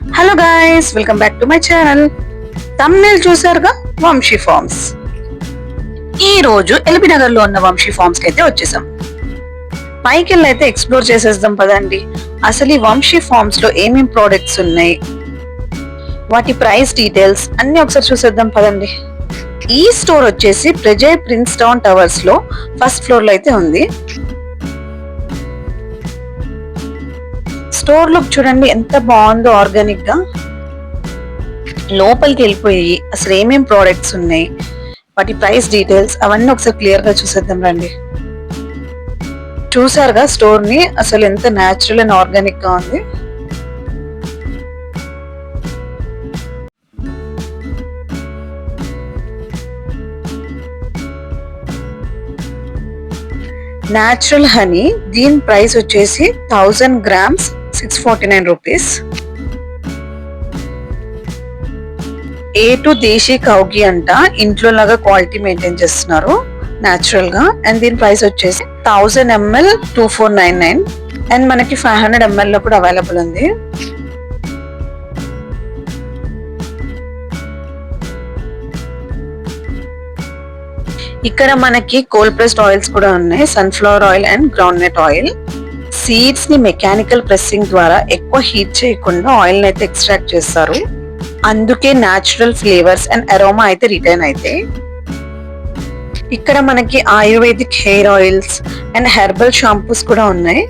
Hello guys, welcome back to my channel. Thumbnail చూసారుగా, Vamsi forms. ఈ రోజు ఎల్బీ నగర్ లో ఉన్న వంశీ ఫార్మ్స్ కి అయితే వచ్చేసాం. పైకి వెళ్ళి అయితే ఎక్స్ప్లోర్ చేసేద్దాం పదండి. అసలు ఈ వంశీ ఫార్మ్స్ లో ఏమేం ప్రోడక్ట్స్ ఉన్నాయి, వాటి ప్రైస్ డీటెయిల్స్ అన్ని ఒకసారి చూసేద్దాం పదండి. ఈ స్టోర్ వచ్చేసి ప్రజయ్ ప్రిన్స్ టౌన్ టవర్స్ లో ఫస్ట్ ఫ్లోర్ లో అయితే ఉంది. స్టోర్ లుక్ చూడండి ఎంత బాగుందో, ఆర్గానిక్ గా. లోపలికి వెళ్ళిపోయి అసలు ఏమేం ప్రోడక్ట్స్ ఉన్నాయి, వాటి ప్రైస్ డీటెయిల్స్ అవన్నీ ఒకసారి క్లియర్ గా చూసేద్దాం రండి. చూసారుగా స్టోర్ ని, అసలు ఎంత న్యాచురల్ అండ్ ఆర్గానిక్ గా ఉంది. న్యాచురల్ హనీ, దీని ప్రైస్ వచ్చేసి 1000 గ్రామ్స్ 649 రూపీస్. A2 దేశీ కౌగి అంట, ఇంట్లో లాగా క్వాలిటీ మెయింటైన్ చేస్తున్నారు న్యాచురల్ గా. అండ్ దీని ప్రైస్ వచ్చేసి 1000 ml 2499. అండ్ మనకి 500 ml లో కూడా అవైలబుల్ ఉంది. ఇక్కడ మనకి కోల్డ్ ప్రెస్డ్ ఆయిల్స్ కూడా ఉన్నాయి, sunflower oil and groundnut oil. Seeds ని మెకానికల్ ప్రెస్సింగ్ ద్వారా ఎక్కువ హీట్ చేయకుండా ఆయిల్ ని అయితే ఎక్స్ట్రాక్ట్ చేస్తారు. అందుకే న్యాచురల్ ఫ్లేవర్స్ అండ్ అరోమా అయితే రిటైన్ అయితే. ఇక్కడ మనకి ayurvedic hair oils and herbal shampoos కూడా ఉన్నాయి.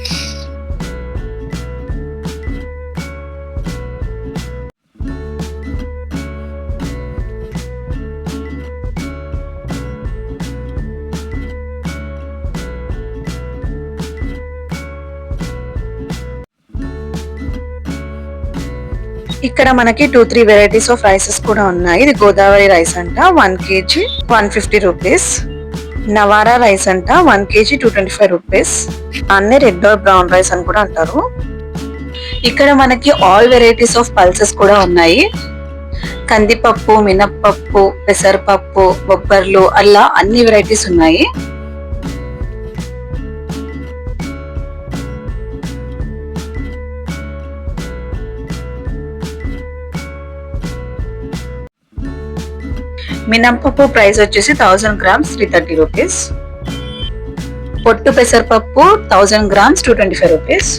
ఇక్కడ మనకి 2-3 వెరైటీస్ ఆఫ్ రైసెస్ కూడా ఉన్నాయి. ఇది గోదావరి రైస్ అంట, 1 kg 150 రూపీస్. నవారా రైస్ అంట, 1 kg 225 రూపీస్. అన్ని రెడ్ ఆర్ బ్రౌన్ రైస్ అని కూడా అంటారు. ఇక్కడ మనకి ఆల్ వెరైటీస్ ఆఫ్ పల్సెస్ కూడా ఉన్నాయి. కందిపప్పు, మినప్పప్పు, పెసరపప్పు, బొబ్బర్లు, అలా అన్ని వెరైటీస్ ఉన్నాయి. మినప్పప్పు ప్రైస్ వచ్చేసి 1000 గ్రామ్స్ 330 రూపీస్. పొట్టు పెసరపప్పు 1000 గ్రామ్స్ 225 రూపీస్.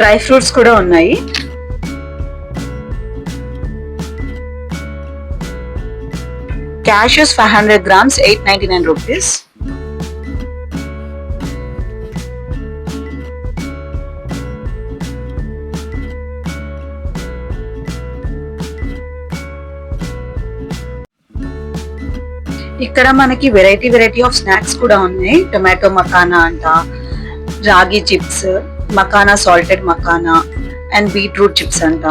డ్రై ఫ్రూట్స్ కూడా ఉన్నాయి. Cashews 500 grams 899 rupees. ఇక్కడ మనకి వెరైటీ ఆఫ్ స్నాక్స్ కూడా ఉన్నాయి. టొమాటో మకానా అంట, రాగి chips, makhana salted makhana and beetroot chips అంట.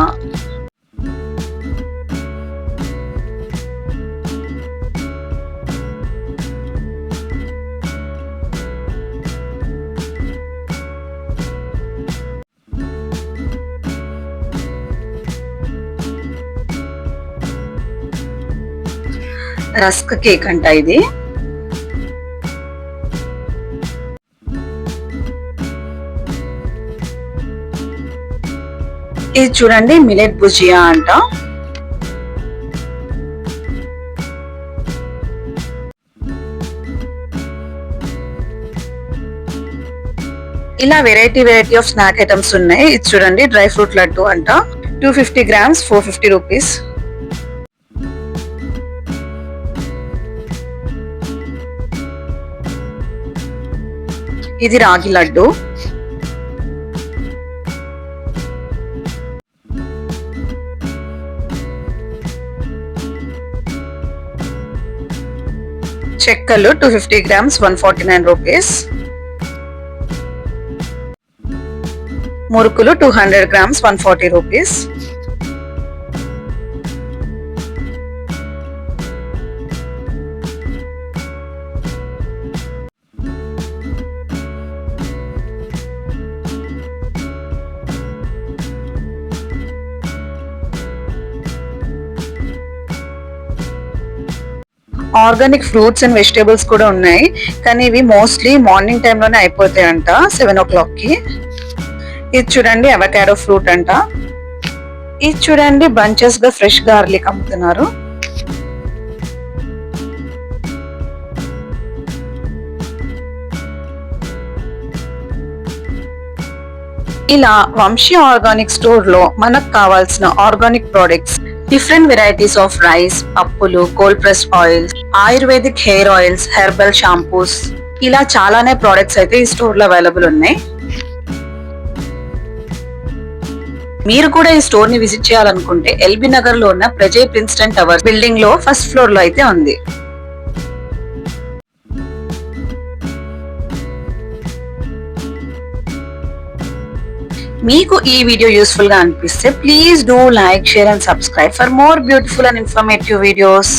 రస్క్ కేక్ అంట ఇది. ఇది చూడండి మిలెట్ భుజియా అంట. ఇలా వెరైటీ ఆఫ్ స్నాక్ ఐటమ్స్ ఉన్నాయి. ఇది చూడండి డ్రై ఫ్రూట్ లడ్డు అంట, 250 గ్రామ్స్ 450 రూపీస్. ఇది రాగి లడ్డు. చెక్కలు 250 గ్రామ్స్ 149 రూపీస్. మురుకులు 200 grams 140 rupees. Organic fruits and vegetables కూడా ఉన్నాయి, కానీ ఇవి మోస్ట్లీ మార్నింగ్ టైంలోనే అయిపోతాయంట 7 o'clock కి. ఇది చూడండి అవకాడో ఫ్రూట్ అంట. ఇది చూడండి బంచెస్ గా ఫ్రెష్ గార్లిక్ అమ్ముతున్నారు. ఇలా వంశీ ఆర్గానిక్ స్టోర్ లో మనకు కావాల్సిన organic products, different varieties of rice, పప్పులు, cold press oils, ayurvedic hair oils, herbal shampoos, ఇలా చాలానే ప్రొడక్ట్స్ అయితే ఈ స్టోర్ లో అవైలబుల్ ఉన్నాయి. మీరు కూడా ఈ స్టోర్ ని విజిట్ చేయాలనుకుంటే ఎల్బీ నగర్ లో ఉన్న ప్రజయ్ ప్రిన్స్టన్ టవర్ బిల్డింగ్ లో ఫస్ట్ ఫ్లోర్ లో అయితే ఉంది. మీకు ఈ వీడియో యూస్ఫుల్ గా అనిపిస్తే please do like, share and subscribe for more beautiful and informative videos.